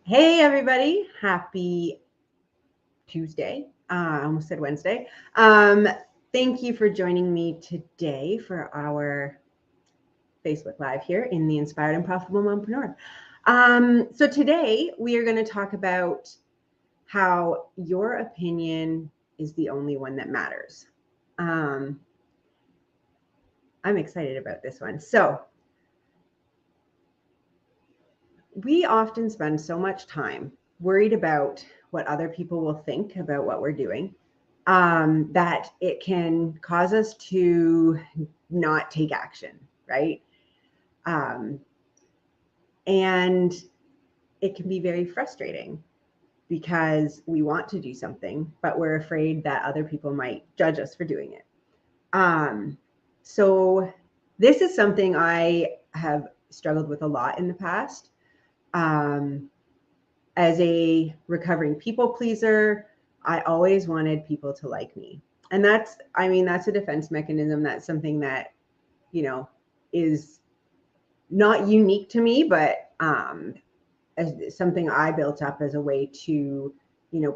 Hey, everybody. Happy Tuesday. I almost said Wednesday. Thank you for joining me today for our Facebook Live here in the Inspired and Profitable Mompreneur. So today we are going to talk about how your opinion is the only one that matters. I'm excited about this one. So we often spend so much time worried about what other people will think about what we're doing, that it can cause us to not take action, right? Um, and it can be very frustrating because we want to do something, but we're afraid that other people might judge us for doing it. So this is something I have struggled with a lot in the past. As a recovering people pleaser, I always wanted people to like me. And that's a defense mechanism. That's something that, is not unique to me, but as something I built up as a way to,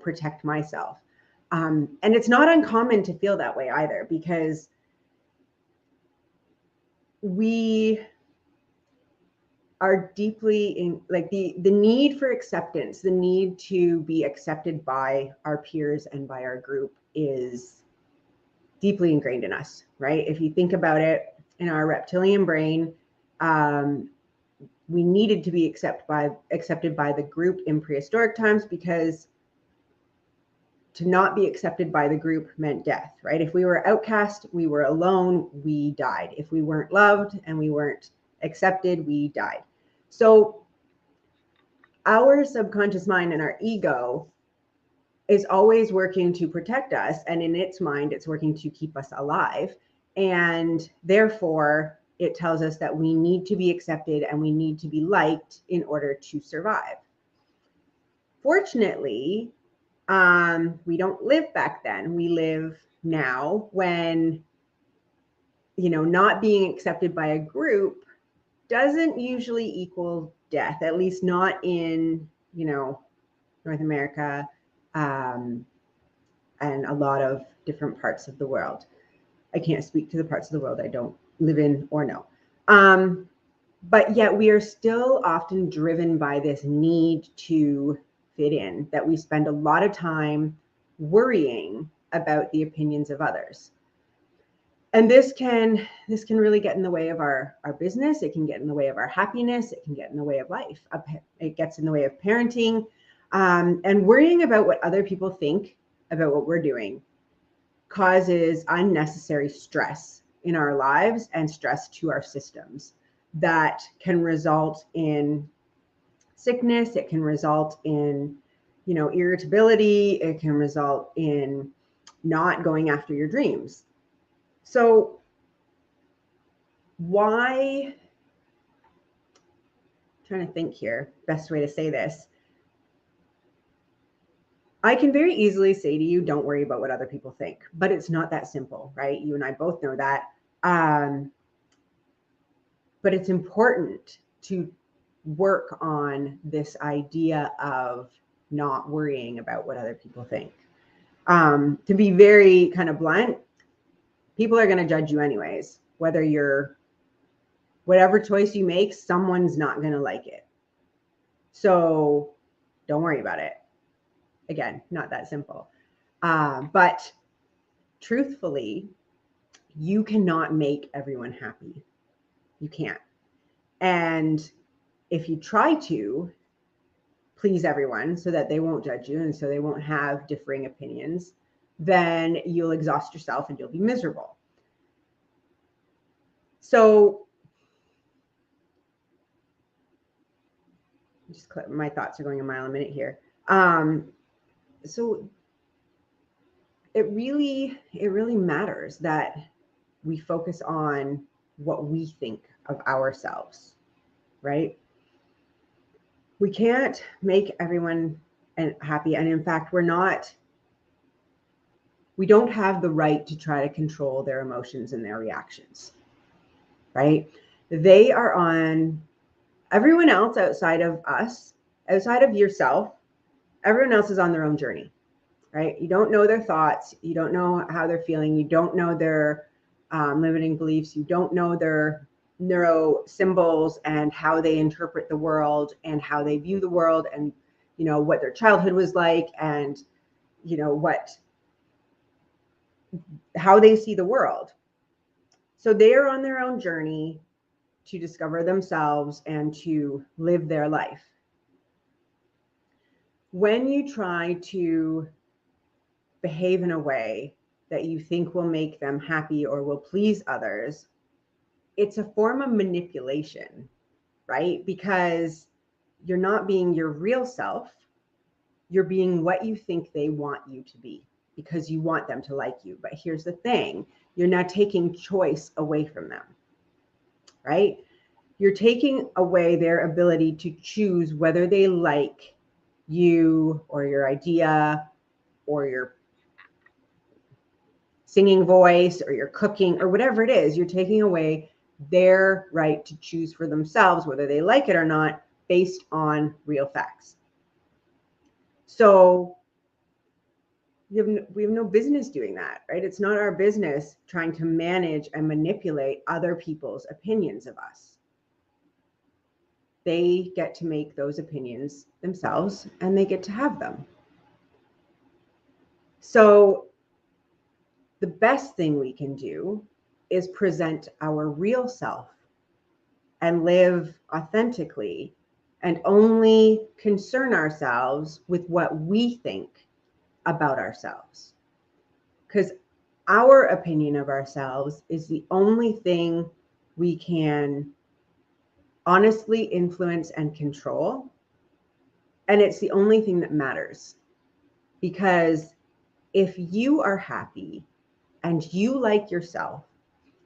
protect myself. And it's not uncommon to feel that way either, because we are deeply in, like, the need for acceptance, the need to be accepted by our peers and by our group is deeply ingrained in us, right? If you think about it, in our reptilian brain, we needed to be accepted by the group in prehistoric times, because to not be accepted by the group meant death, right? If we were outcast, we were alone, we died. If we weren't loved and we weren't accepted, we died. So our subconscious mind and our ego is always working to protect us, and in its mind, it's working to keep us alive. And therefore, it tells us that we need to be accepted and we need to be liked in order to survive. Fortunately, we don't live back then. We live now, when, not being accepted by a group doesn't usually equal death, at least not in, North America, and a lot of different parts of the world. I can't speak to the parts of the world I don't live in or know. But yet we are still often driven by this need to fit in, that we spend a lot of time worrying about the opinions of others. And this can really get in the way of our business. It can get in the way of our happiness. It can get in the way of life. It gets in the way of parenting, and worrying about what other people think about what we're doing causes unnecessary stress in our lives and stress to our systems that can result in sickness. It can result in, irritability. It can result in not going after your dreams. So why, I'm trying to think here, best way to say this. I can very easily say to you, don't worry about what other people think, but it's not that simple, right? You and I both know that. But it's important to work on this idea of not worrying about what other people think. To be very kind of blunt, people are going to judge you anyways. Whatever choice you make, someone's not going to like it. So don't worry about it. Again, not that simple. But truthfully, you cannot make everyone happy. You can't. And if you try to please everyone so that they won't judge you and so they won't have differing opinions, then you'll exhaust yourself and you'll be miserable. So my thoughts are going a mile a minute here. So it really matters that we focus on what we think of ourselves, right? We can't make everyone happy. And in fact, we don't have the right to try to control their emotions and their reactions, right? Everyone else outside of us Outside of yourself, everyone else is on their own journey, right? You don't know their thoughts. You don't know how they're feeling. You don't know their limiting beliefs. You don't know their neuro symbols and how they interpret the world and how they view the world, and what their childhood was like, and how they see the world. So they are on their own journey to discover themselves and to live their life. When you try to behave in a way that you think will make them happy or will please others, it's a form of manipulation, right? Because you're not being your real self. You're being what you think they want you to be because you want them to like you. But here's the thing, you're not taking choice away from them, right? You're taking away their ability to choose whether they like you or your idea or your singing voice or your cooking or whatever it is. You're taking away their right to choose for themselves whether they like it or not based on real facts. So we have no business doing that, right? It's not our business trying to manage and manipulate other people's opinions of us. They get to make those opinions themselves and they get to have them. So the best thing we can do is present our real self and live authentically and only concern ourselves with what we think about ourselves. Because our opinion of ourselves is the only thing we can honestly influence and control. And it's the only thing that matters. Because if you are happy and you like yourself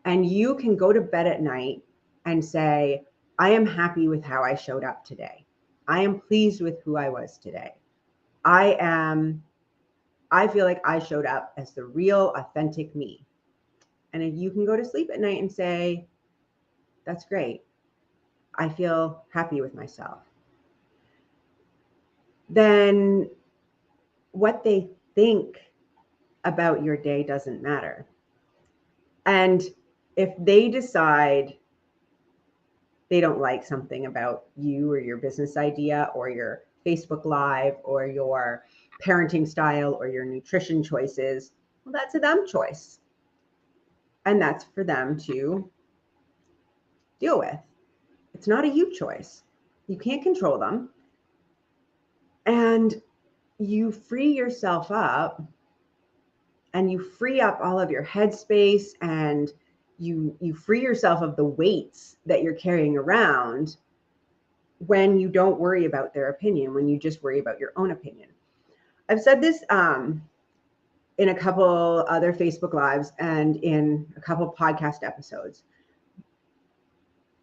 and you can go to bed at night and say, I am happy with how I showed up today. I am pleased with who I was today. I feel like I showed up as the real, authentic me. And if you can go to sleep at night and say, that's great, I feel happy with myself, then what they think about your day doesn't matter. And if they decide they don't like something about you or your business idea or your Facebook Live or your parenting style or your nutrition choices, well, that's a them choice. And that's for them to deal with. It's not a you choice. You can't control them. And you free yourself up and you free up all of your headspace and you free yourself of the weights that you're carrying around when you don't worry about their opinion, when you just worry about your own opinion. I've said this in a couple other Facebook Lives and in a couple podcast episodes.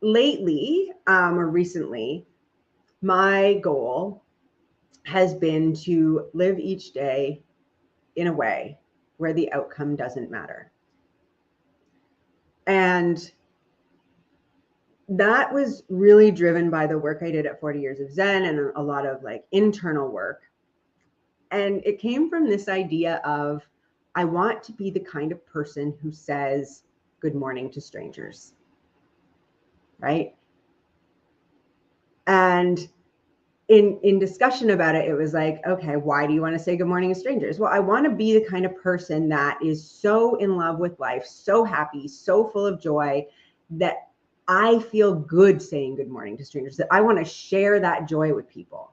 Lately, or recently, my goal has been to live each day in a way where the outcome doesn't matter. And that was really driven by the work I did at 40 Years of Zen and a lot of like internal work. And it came from this idea of, I want to be the kind of person who says good morning to strangers, right? And in discussion about it, it was like, okay, why do you want to say good morning to strangers? Well, I want to be the kind of person that is so in love with life, so happy, so full of joy that I feel good saying good morning to strangers, that I want to share that joy with people.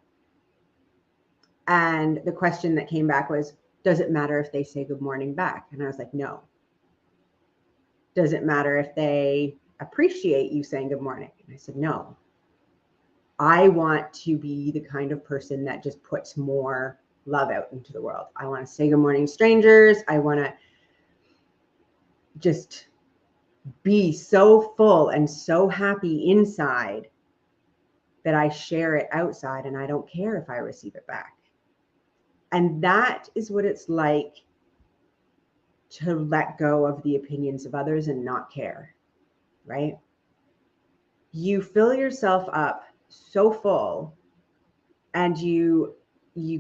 And the question that came back was, does it matter if they say good morning back? And I was like, no. Does it matter if they appreciate you saying good morning? And I said, no. I want to be the kind of person that just puts more love out into the world. I want to say good morning, strangers. I want to just be so full and so happy inside that I share it outside and I don't care if I receive it back. And that is what it's like to let go of the opinions of others and not care, right? You fill yourself up so full and you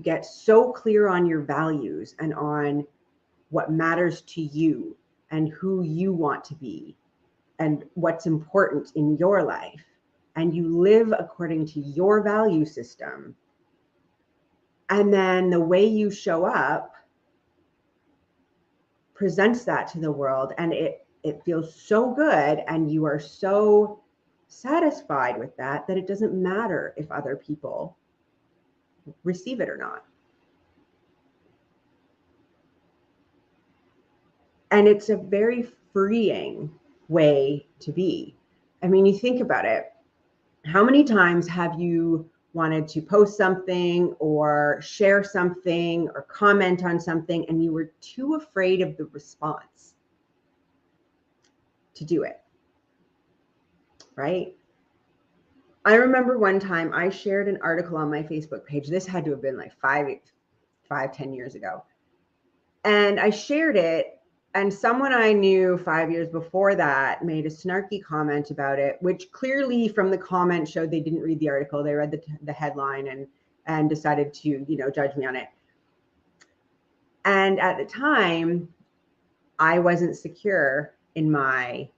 get so clear on your values and on what matters to you and who you want to be and what's important in your life, and you live according to your value system, and then the way you show up presents that to the world, and it feels so good, and you are so satisfied with that it doesn't matter if other people receive it or not. And it's a very freeing way to be. I mean, you think about it. How many times have you wanted to post something or share something or comment on something, and you were too afraid of the response to do it, right? I remember one time I shared an article on my Facebook page. This had to have been like 10 years ago. And I shared it, and someone I knew 5 years before that made a snarky comment about it, which clearly from the comment showed they didn't read the article. They read the headline and decided to, judge me on it. And at the time, I wasn't secure in my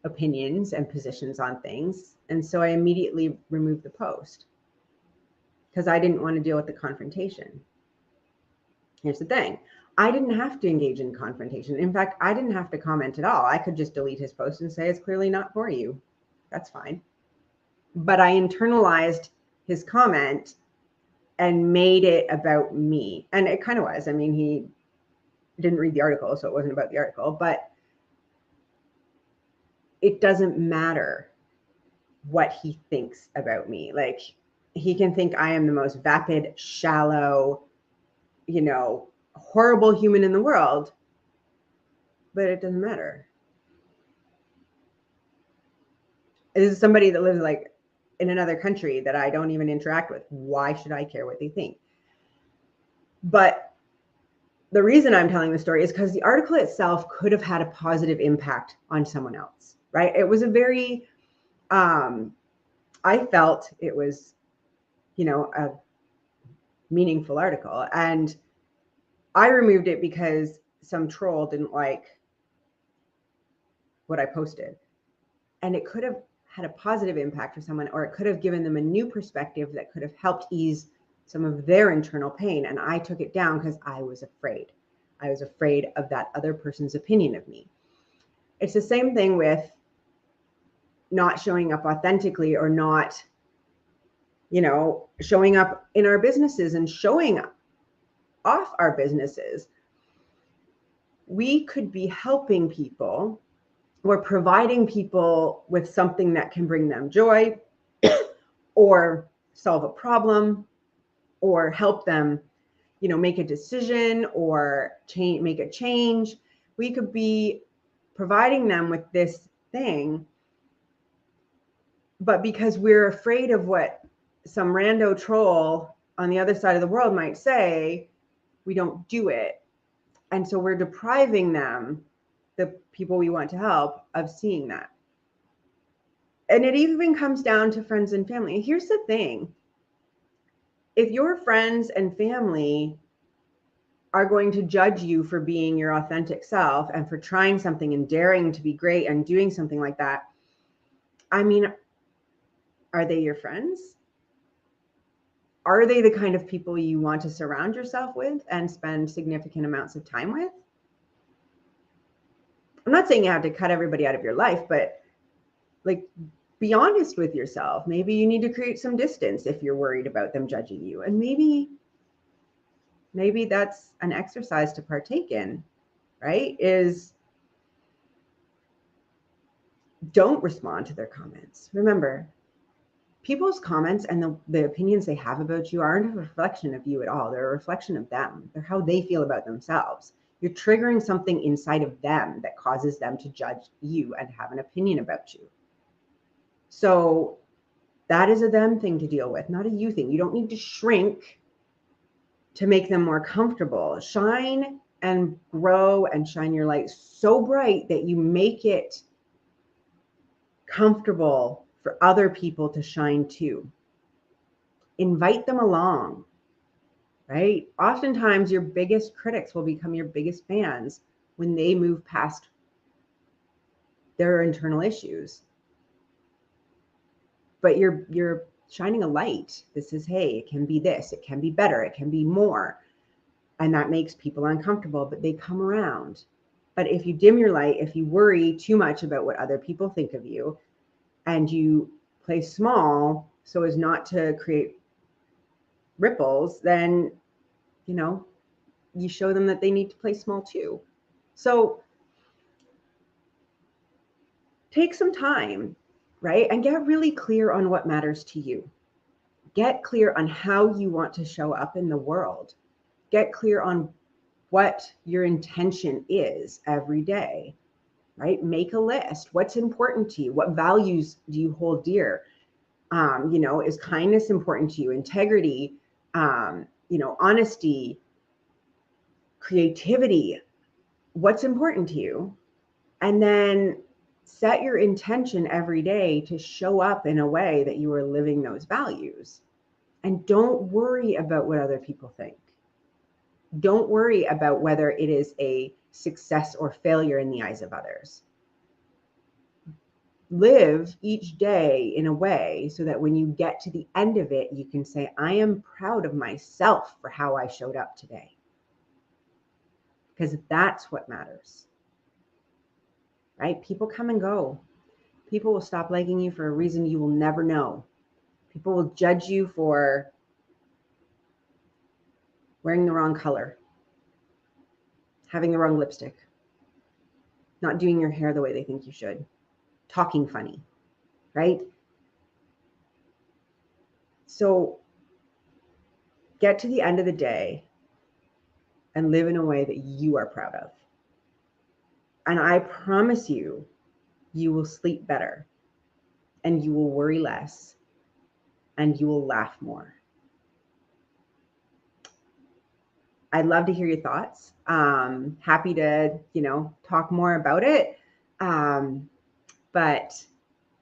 opinions and positions on things. And so I immediately removed the post because I didn't want to deal with the confrontation. Here's the thing. I didn't have to engage in confrontation. In fact, I didn't have to comment at all. I could just delete his post and say, it's clearly not for you. That's fine. But I internalized his comment and made it about me. And it kind of was. I mean, he didn't read the article, so it wasn't about the article, but it doesn't matter what he thinks about me. Like, he can think I am the most vapid, shallow, horrible human in the world, but it doesn't matter. This is somebody that lives like in another country that I don't even interact with. Why should I care what they think? But the reason I'm telling the story is because the article itself could have had a positive impact on someone else, right? It was a very, I felt it was, a meaningful article. And I removed it because some troll didn't like what I posted. And it could have had a positive impact for someone, or it could have given them a new perspective that could have helped ease some of their internal pain. And I took it down because I was afraid. I was afraid of that other person's opinion of me. It's the same thing with not showing up authentically, or not, showing up in our businesses and showing off our businesses. We could be helping people or providing people with something that can bring them joy or solve a problem or help them, make a decision or make a change. We could be providing them with this thing, but because we're afraid of what some rando troll on the other side of the world might say, we don't do it. And so we're depriving them, the people we want to help, of seeing that. And it even comes down to friends and family. Here's the thing. If your friends and family are going to judge you for being your authentic self and for trying something and daring to be great and doing something like that, I mean, are they your friends? Are they the kind of people you want to surround yourself with and spend significant amounts of time with? I'm not saying you have to cut everybody out of your life, but like, be honest with yourself. Maybe you need to create some distance if you're worried about them judging you. And maybe that's an exercise to partake in, right? Is don't respond to their comments. Remember, people's comments and the opinions they have about you aren't a reflection of you at all. They're a reflection of them. They're how they feel about themselves. You're triggering something inside of them that causes them to judge you and have an opinion about you. So that is a them thing to deal with, not a you thing. You don't need to shrink to make them more comfortable. Shine and grow and shine your light so bright that you make it comfortable for other people to shine too. invite them along, right? Oftentimes your biggest critics will become your biggest fans when they move past their internal issues. But you're shining a light. This is, hey, it can be this, it can be better, it can be more. And that makes people uncomfortable, but they come around. But if you dim your light, if you worry too much about what other people think of you, and you play small so as not to create ripples, then, you show them that they need to play small too. So take some time, right? And get really clear on what matters to you. Get clear on how you want to show up in the world. Get clear on what your intention is every day, right? Make a list. What's important to you? What values do you hold dear? Is kindness important to you? Integrity, honesty, creativity. What's important to you? And then set your intention every day to show up in a way that you are living those values. And don't worry about what other people think. Don't worry about whether it is a success or failure in the eyes of others. Live each day in a way so that when you get to the end of it, you can say, I am proud of myself for how I showed up today. Because that's what matters, right? People come and go. People will stop liking you for a reason you will never know. People will judge you for wearing the wrong color, having the wrong lipstick, not doing your hair the way they think you should, talking funny, right? So get to the end of the day and live in a way that you are proud of. And I promise you, you will sleep better and you will worry less and you will laugh more. I'd love to hear your thoughts. Happy to, talk more about it. But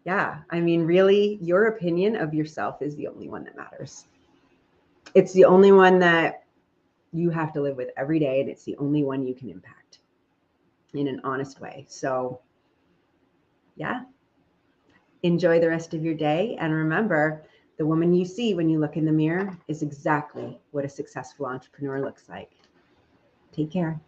yeah, I mean, really, your opinion of yourself is the only one that matters. It's the only one that you have to live with every day, and it's the only one you can impact in an honest way. So yeah, enjoy the rest of your day. And remember, the woman you see when you look in the mirror is exactly what a successful entrepreneur looks like. Take care.